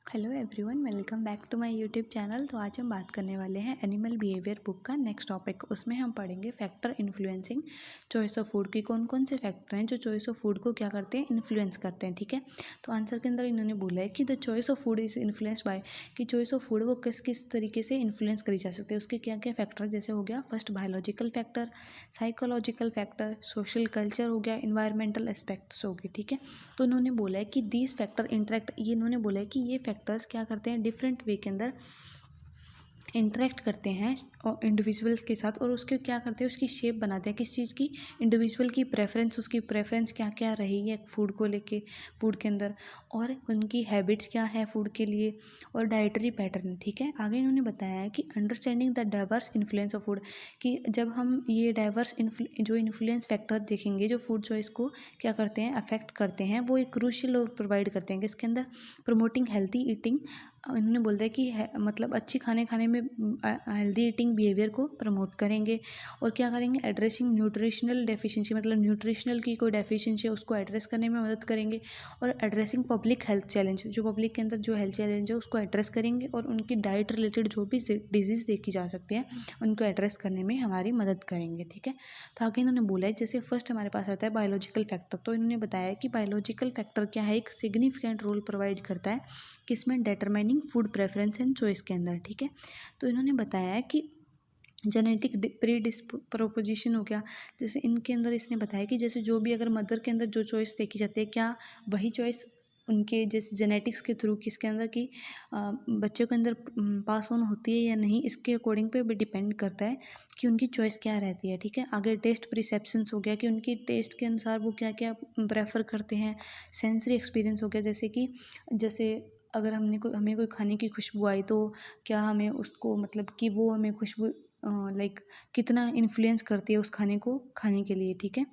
Hello everyone, welcome back to my YouTube channel. तो आज हम बात करने वाले हैं एनिमल बिहेवियर बुक का नेक्स्ट टॉपिक। उसमें हम पढ़ेंगे factor influencing choice of food की कौन कौन से फैक्टर हैं जो चॉइस ऑफ फूड को क्या करते हैं, इन्फ्लुएंस करते हैं। ठीक है, तो आंसर के अंदर इन्होंने बोला है कि the choice of food is influence by, कि चॉइस ऑफ फूड वो किस किस तरीके से इन्फ्लुएंस करी जा सकती है, उसके क्या क्या फैक्टर जैसे हो गया first biological factor, psychological factor, social culture हो गया, इन्वायरमेंटल एस्पेक्ट्स हो गए। ठीक है, तो इन्होंने बोला है कि दीज फैक्टर इंटरेक्ट, ये इन्होंने बोला है कि ये फैक्टर्स क्या करते हैं, डिफरेंट वे के अंदर इंटरेक्ट करते हैं और इंडिविजुअल्स के साथ, और उसके क्या करते हैं, उसकी शेप बनाते हैं किस चीज़ की, इंडिविजुअल की प्रेफरेंस, उसकी प्रेफरेंस क्या क्या रही है फूड को लेके, फूड के अंदर, और उनकी हैबिट्स क्या है फूड के लिए, और डाइटरी पैटर्न। ठीक है, आगे इन्होंने बताया है कि understanding the diverse influence of food, कि जब हम ये डाइवर्स जो इन्फ्लुएंस फैक्टर देखेंगे जो फूड चॉइस को क्या करते हैं, अफेक्ट करते हैं, वो एक क्रूशियल रोल प्रोवाइड करते हैं किसके अंदर, प्रमोटिंग हेल्थी ईटिंग। इन्होंने बोलता है कि मतलब अच्छी खाने खाने में हेल्दी ईटिंग बिहेवियर को प्रमोट करेंगे, और क्या करेंगे, एड्रेसिंग न्यूट्रिशनल डेफिशिएंसी, मतलब न्यूट्रिशनल की कोई डेफिशिएंसी है उसको एड्रेस करने में मदद करेंगे, और एड्रेसिंग पब्लिक हेल्थ चैलेंज, जो पब्लिक के अंदर जो हेल्थ चैलेंज है उसको एड्रेस करेंगे, और उनकी डाइट रिलेटेड जो भी डिजीज़ देखी जा सकती हैं उनको एड्रेस करने में हमारी मदद करेंगे। ठीक है, तो आगे इन्होंने बोला है जैसे फर्स्ट हमारे पास आता है बायोलॉजिकल फैक्टर। तो इन्होंने बताया कि बायोलॉजिकल फैक्टर क्या है, एक सिग्निफिकेंट रोल प्रोवाइड करता है किसमें, determining food preference and choice के अंदर। ठीक है, तो इन्होंने बताया है कि जेनेटिक प्रीडिस्पोजिशन हो गया, जैसे इनके अंदर इसने बताया कि जैसे जो भी अगर मदर के अंदर जो चॉइस देखी जाती है, क्या वही चॉइस उनके जैसे जेनेटिक्स के थ्रू किसके अंदर की बच्चों के अंदर पास ऑन होती है या नहीं, इसके अकॉर्डिंग पे भी डिपेंड करता है कि उनकी चॉइस क्या रहती है। ठीक है, आगे टेस्ट परसेप्शंस हो गया कि उनकी टेस्ट के अनुसार वो क्या क्या प्रेफर करते हैं, सेंसरी एक्सपीरियंस हो गया, जैसे अगर हमें कोई खाने की खुशबू आई तो क्या हमें उसको, मतलब कि वो हमें खुशबू लाइक कितना इन्फ्लुएंस करती है उस खाने को खाने के लिए। ठीक है,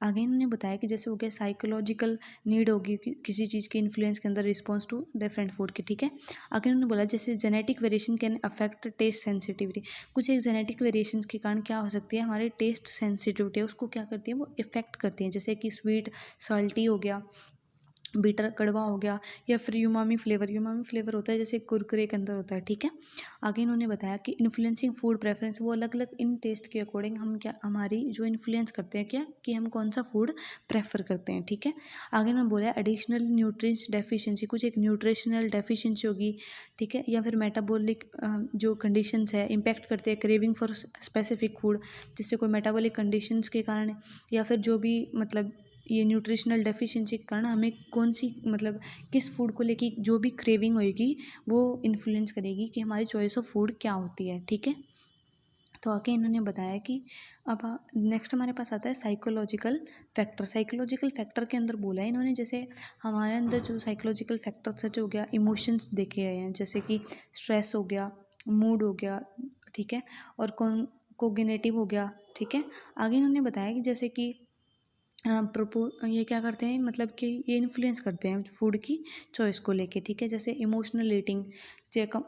आगे इन्होंने बताया कि जैसे हो गया साइकोलॉजिकल नीड होगी किसी चीज़ के इन्फ्लुएंस के अंदर रिस्पॉन्स टू डिफरेंट फूड के। ठीक है, आगे उन्होंने बोला जैसे genetic variation can affect taste sensitivity, कुछ एक जेनेटिक वेरिएशन के कारण क्या हो सकती है, हमारे टेस्ट सेंसिटिविटी है उसको क्या करती है, वो इफेक्ट करती हैं, जैसे कि स्वीट सॉल्टी हो गया, बीटर कड़वा हो गया, या फिर यूमामी फ्लेवर होता है जैसे कुरकुरे के अंदर होता है। ठीक है, आगे इन्होंने बताया कि इन्फ्लुएंसिंग फूड प्रेफरेंस, वो अलग अलग इन टेस्ट के अकॉर्डिंग हम क्या, हमारी जो इन्फ्लुएंस करते हैं क्या, कि हम कौन सा फूड प्रेफर करते हैं। ठीक है, आगे इन्होंने बोला एडिशनल न्यूट्रिएंट्स डेफिशिएंसी, कुछ एक न्यूट्रिशनल डेफिशिएंसी होगी। ठीक है, या फिर मेटाबॉलिक जो कंडीशंस है इम्पैक्ट करते हैं क्रेविंग फॉर स्पेसिफिक फूड, जिससे कोई मेटाबॉलिक कंडीशंस के कारण, या फिर जो भी मतलब ये न्यूट्रिशनल डेफिशिएंसी के कारण हमें कौन सी, मतलब किस फूड को लेके जो भी क्रेविंग होएगी वो इन्फ्लुएंस करेगी कि हमारी चॉइस ऑफ फूड क्या होती है। ठीक है, तो आगे इन्होंने बताया कि अब नेक्स्ट हमारे पास आता है साइकोलॉजिकल फैक्टर। साइकोलॉजिकल फैक्टर के अंदर बोला है इन्होंने, जैसे हमारे अंदर जो साइकोलॉजिकल फैक्टर सच हो गया, इमोशंस देखे गए हैं, जैसे कि स्ट्रेस हो गया, मूड हो गया। ठीक है, और कोग्निटिव हो गया। ठीक है, आगे इन्होंने बताया कि जैसे कि ये क्या करते हैं, मतलब कि ये इन्फ्लुएंस करते हैं फूड की चॉइस को लेके। ठीक है, जैसे इमोशनल ईटिंग,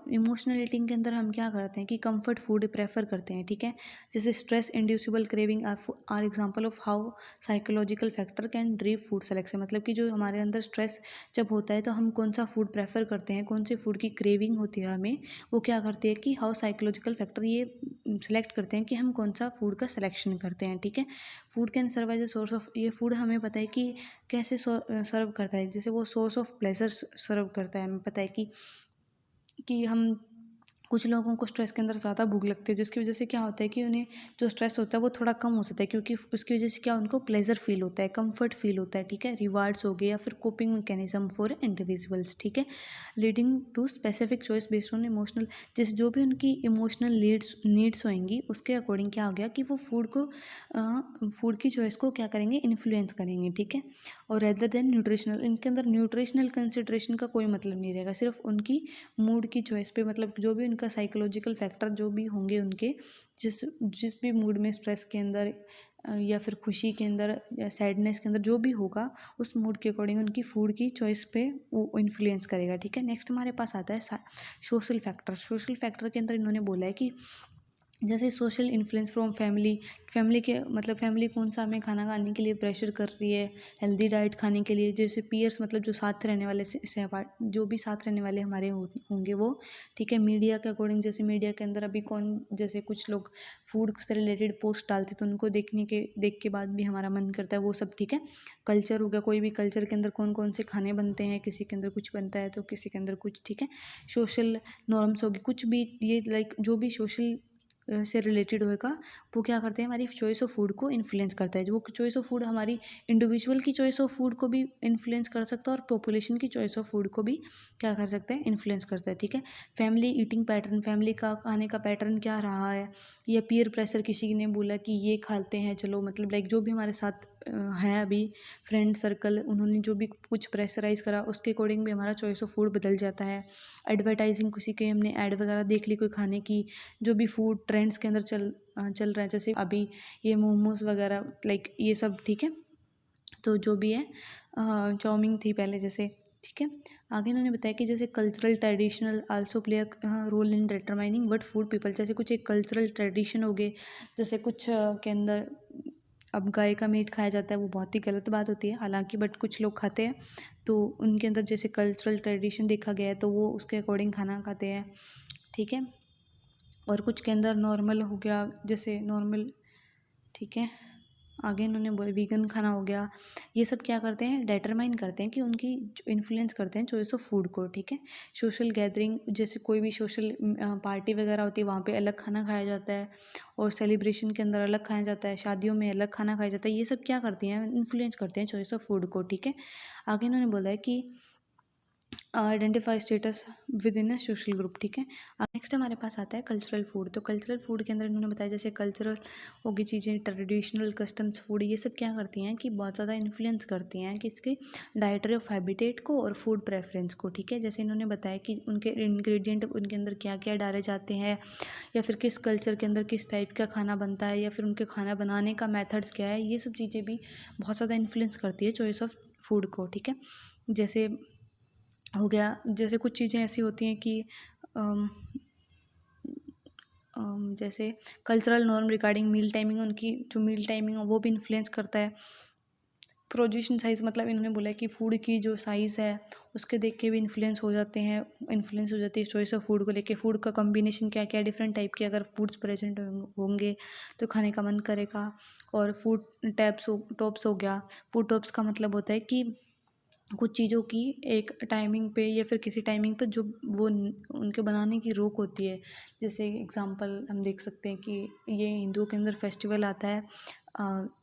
इमोशनल ईटिंग के अंदर हम क्या करते हैं कि कंफर्ट फूड प्रेफर करते हैं। ठीक है, जैसे stress inducible craving are example of how psychological factor can drive food selection, मतलब कि जो हमारे अंदर स्ट्रेस जब होता है तो हम कौन सा फूड प्रेफर करते हैं, कौन से फूड की क्रेविंग होती है हमें, वो क्या करती है कि हाउ साइकोलॉजिकल फैक्टर ये सिलेक्ट करते हैं कि हम कौन सा फूड का सिलेक्शन करते हैं। ठीक है, food can serve as a source of, ये फूड हमें पता है कि कैसे सर्व करता है, जैसे वो सोर्स ऑफ प्लेजर सर्व करता है। हमें पता है कि हम, कुछ लोगों को स्ट्रेस के अंदर ज़्यादा भूख लगती है, जिसकी वजह से क्या होता है कि उन्हें जो स्ट्रेस होता है वो थोड़ा कम हो सकता है, क्योंकि उसकी वजह से क्या, उनको प्लेजर फील होता है, कंफर्ट फील होता है। ठीक है, रिवार्ड्स हो गए, या फिर कोपिंग मैकेनिज्म फॉर इंडिविजुअल्स। ठीक है, leading to specific choice based on emotional, जैसे जो भी उनकी इमोशनल नीड्स होंगी उसके अकॉर्डिंग क्या हो गया कि वो फूड की चॉइस को क्या करेंगे, इन्फ्लुएंस करेंगे। ठीक है, और रेदर देन न्यूट्रिशनल, इनके अंदर न्यूट्रिशनल कंसिड्रेशन का कोई मतलब नहीं रहेगा, सिर्फ उनकी मूड की चॉइस पे, मतलब जो भी उनका साइकोलॉजिकल फैक्टर जो भी होंगे उनके, जिस जिस भी मूड में, स्ट्रेस के अंदर या फिर खुशी के अंदर या सैडनेस के अंदर जो भी होगा, उस मूड के अकॉर्डिंग उनकी फूड की चॉइस पे वो इन्फ्लुएंस करेगा। ठीक है, नेक्स्ट हमारे पास आता है सोशल फैक्टर। सोशल फैक्टर के अंदर इन्होंने बोला है कि जैसे social influence from family, family के मतलब फैमिली कौन सा हमें खाना खाने के लिए प्रेशर कर रही है, हेल्दी डाइट खाने के लिए। जैसे पीयर्स मतलब जो साथ रहने वाले सहपाठ जो भी साथ रहने वाले हमारे होंगे वो, ठीक है। मीडिया के अकॉर्डिंग, जैसे मीडिया के अंदर अभी कौन, जैसे कुछ लोग फूड से रिलेटेड पोस्ट डालते तो उनको देख के बाद भी हमारा मन करता है वो सब, ठीक है। कल्चर हो गया, कोई भी कल्चर के अंदर कौन कौन से खाने बनते हैं, किसी के अंदर कुछ बनता है तो किसी के अंदर कुछ, ठीक है। सोशल नॉर्म्स होगी, कुछ भी ये लाइक जो भी सोशल से रिलेटेड होएगा वो क्या करते हैं, हमारी चॉइस ऑफ फूड को इन्फ्लुएंस करता है। जो वो चॉइस ऑफ फूड हमारी इंडिविजुअल की चॉइस ऑफ फूड को भी इन्फ्लुएंस कर सकता है और पॉपुलेशन की चॉइस ऑफ फूड को भी क्या कर सकते हैं, इन्फ्लुएंस करता है, ठीक है। फैमिली ईटिंग पैटर्न, फैमिली का खाने का पैटर्न क्या रहा है, या पीयर प्रेशर, किसी ने बोला कि ये खाते हैं चलो, मतलब लाइक जो भी हमारे साथ है अभी फ्रेंड सर्कल, उन्होंने जो भी कुछ प्रेशराइज करा उसके अकॉर्डिंग भी हमारा चॉइस ऑफ फूड बदल जाता है। एडवर्टाइजिंग, किसी के हमने ऐड वगैरह देख ली कोई खाने की, जो भी फूड ट्रेंड्स के अंदर चल रहा है, जैसे अभी ये मोमोज वगैरह लाइक ये सब, ठीक है। तो जो भी है चाउमीन थी पहले जैसे, ठीक है। आगे इन्होंने बताया कि जैसे cultural traditional also play a role in determining what food people, जैसे कुछ एक कल्चरल ट्रेडिशन हो गए, जैसे कुछ के अंदर अब गाय का मीट खाया जाता है, वो बहुत ही गलत बात होती है हालांकि, बट कुछ लोग खाते हैं तो उनके अंदर जैसे कल्चरल ट्रेडिशन देखा गया है तो वो उसके अकॉर्डिंग खाना खाते हैं, ठीक है। और कुछ के अंदर नॉर्मल हो गया, जैसे नॉर्मल, ठीक है। आगे इन्होंने बोले वीगन खाना हो गया, ये सब क्या करते हैं, डिटरमाइन करते हैं कि उनकी इन्फ्लुएंस करते हैं चॉइस ऑफ फूड को, ठीक है। सोशल गैदरिंग, जैसे कोई भी सोशल पार्टी वगैरह होती है वहाँ पे अलग खाना खाया जाता है, और सेलिब्रेशन के अंदर अलग खाया जाता है, शादियों में अलग खाना खाया जाता है, ये सब क्या करती हैं, इन्फ्लुएंस करते हैं चॉइस ऑफ फूड को, ठीक है। आगे इन्होंने बोला है कि identify status with in a social group, ठीक है। नेक्स्ट हमारे पास आता है कल्चरल फूड। तो कल्चरल फूड के अंदर इन्होंने बताया जैसे कल्चरल होगी चीज़ें, ट्रेडिशनल कस्टम्स फूड, ये सब क्या करती हैं कि बहुत ज़्यादा इन्फ्लुएंस करती हैं किसके, डाइटरी ऑफ हैबिटेट को और फूड प्रेफरेंस को, ठीक है। जैसे इन्होंने बताया कि उनके इंग्रेडिएंट उनके अंदर क्या क्या डाले जाते हैं, या फिर किस कल्चर के अंदर किस टाइप का खाना बनता है, या फिर उनके खाना बनाने का मेथड्स क्या है, ये सब चीज़ें भी बहुत ज़्यादा इन्फ्लुएंस करती है चॉइस ऑफ फूड को, ठीक है। जैसे हो गया, जैसे कुछ चीज़ें ऐसी होती हैं कि अम, जैसे cultural norm regarding meal timing, उनकी जो मील टाइमिंग है वो भी इन्फ्लुएंस करता है। प्रोजेशन साइज़, मतलब इन्होंने बोला है कि फूड की जो साइज़ है उसके देख के भी इन्फ्लुएंस हो जाते हैं, इन्फ्लुएंस हो जाती है चॉइस ऑफ फूड को लेके। फूड का कॉम्बिनेशन क्या क्या, डिफरेंट टाइप के अगर फूड्स प्रेजेंट होंगे तो खाने का मन करेगा। और फूड टॉप्स हो गया, फूड टॉप्स का मतलब होता है कि कुछ चीज़ों की एक टाइमिंग पे या फिर किसी टाइमिंग पे जो वो उनके बनाने की रोक होती है। जैसे एग्जांपल हम देख सकते हैं कि ये हिंदुओं के अंदर फेस्टिवल आता है,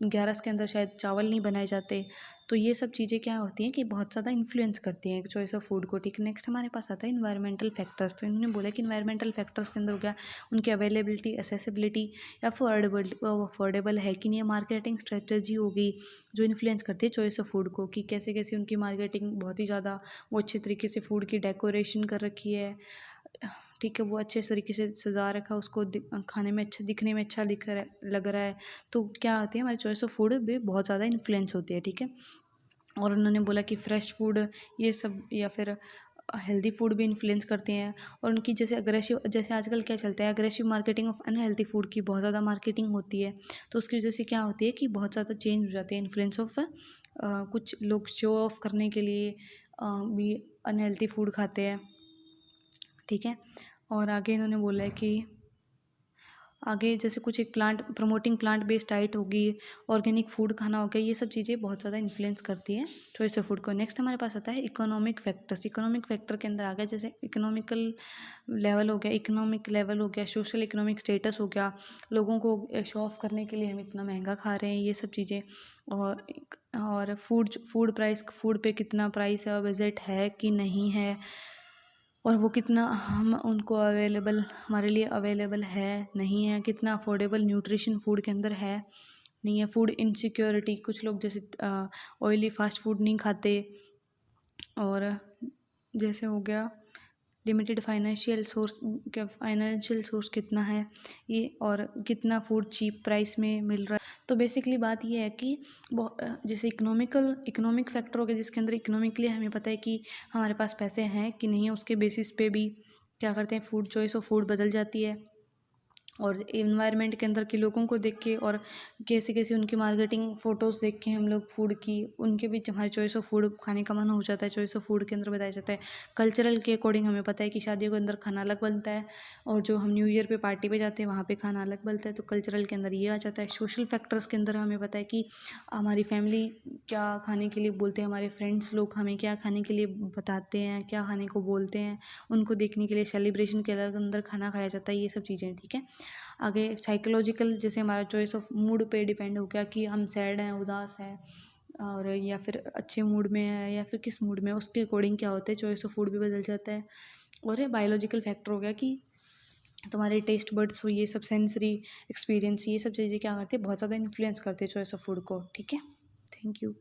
11 के अंदर शायद चावल नहीं बनाए जाते। तो ये सब चीज़ें क्या होती हैं कि बहुत ज़्यादा इन्फ्लुएंस करती हैं चॉइस ऑफ फूड को, ठीक है। नेक्स्ट हमारे पास आता है इन्वायरमेंटल फैक्टर्स। तो इन्होंने बोला कि इन्वायरमेंटल फैक्टर्स के अंदर हो गया उनकी अवेलेबिलिटी, एसेसिबिलिटी, अफोर्डेबल है कि नहीं, मार्केटिंग स्ट्रेटजी होगी जो इन्फ्लुएंस करती है चॉइस ऑफ फूड को, कि कैसे कैसे उनकी मार्केटिंग बहुत ही ज़्यादा, वो अच्छे तरीके से फूड की डेकोरेशन कर रखी है, ठीक है। वो अच्छे तरीके से सजा रखा है उसको, खाने में अच्छा, दिखने में अच्छा लग रहा है। तो क्या होती है, हमारी चॉइस ऑफ फूड भी बहुत ज़्यादा इन्फ्लुएंस होती है, ठीक है। और उन्होंने बोला कि फ्रेश फूड ये सब, या फिर हेल्दी फूड भी इन्फ्लुएंस करते हैं। और उनकी जैसे अग्रेसिव, जैसे आजकल क्या चलता है, aggressive marketing of unhealthy food की बहुत ज़्यादा मार्केटिंग होती है। तो उसकी वजह से क्या होती है कि बहुत ज़्यादा चेंज हो जाते हैं, इन्फ्लुएंस ऑफ कुछ लोग शो ऑफ करने के लिए भी अनहेल्दी फूड खाते हैं, ठीक है। और आगे इन्होंने बोला है कि आगे जैसे कुछ एक plant promoting plant based diet होगी, ऑर्गेनिक फूड खाना हो गया, ये सब चीज़ें बहुत ज़्यादा इन्फ्लुएंस करती हैं चॉइस ऑफ फूड को। नेक्स्ट हमारे पास आता है इकोनॉमिक फैक्टर्स। इकोनॉमिक फैक्टर के अंदर आ गया जैसे इकोनॉमिकल लेवल हो गया, इकोनॉमिक लेवल हो गया, सोशल इकोनॉमिक स्टेटस हो गया, लोगों को शो ऑफ करने के लिए हम इतना महंगा खा रहे हैं, ये सब चीज़ें। और फूड प्राइस, फूड पे कितना प्राइस है, बजट है कि नहीं है, और वो कितना हम उनको अवेलेबल, हमारे लिए अवेलेबल है नहीं है, कितना अफोर्डेबल न्यूट्रिशन फूड के अंदर है नहीं है। फूड इनसिक्योरिटी, कुछ लोग जैसे ऑयली फास्ट फूड नहीं खाते। और जैसे हो गया लिमिटेड फाइनेंशियल सोर्स कितना है ये, और कितना फूड चीप प्राइस में मिल रहा है। तो बेसिकली बात ये है कि जैसे इकोनॉमिक फैक्टर हो गया जिसके अंदर इकोनॉमिकली हमें पता है कि हमारे पास पैसे हैं कि नहीं है, उसके बेसिस पे भी क्या करते हैं, फूड चॉइस और फूड बदल जाती है। और इन्वायरमेंट के अंदर के लोगों को देख के और कैसे कैसे उनकी मार्केटिंग फ़ोटोज़ देख के हम लोग फूड की उनके बीच हमारी चॉइस ऑफ फूड खाने का मन हो जाता है। चॉइस ऑफ फूड के अंदर बताया जाता है कल्चरल के अकॉर्डिंग। हमें पता है कि शादियों के अंदर खाना अलग बनता है और जो हम न्यू ईयर पे पार्टी पे जाते हैं वहाँ पे खाना अलग बनता है, तो कल्चरल के अंदर ये आ जाता है। सोशल फैक्टर्स के अंदर हमें पता है कि हमारी फैमिली क्या खाने के लिए बोलते हैं, हमारे फ्रेंड्स लोग हमें क्या खाने के लिए बताते हैं, क्या खाने को बोलते हैं, उनको देखने के लिए सेलिब्रेशन के अंदर खाना खाया जाता है, ये सब चीज़ें। ठीक है, आगे साइकोलॉजिकल, जैसे हमारा चॉइस ऑफ मूड पे डिपेंड हो गया कि हम सैड हैं, उदास हैं और या फिर अच्छे मूड में है या फिर किस मूड में, उसके अकॉर्डिंग क्या होता है चॉइस ऑफ फूड भी बदल जाता है। और ये बायोलॉजिकल फैक्टर हो गया कि तुम्हारे टेस्ट बड्स, ये सब सेंसरी एक्सपीरियंस, ये सब चीज़ें क्या करती है, बहुत ज़्यादा इन्फ्लुएंस करती है चॉइस ऑफ फूड को। ठीक है, थैंक यू।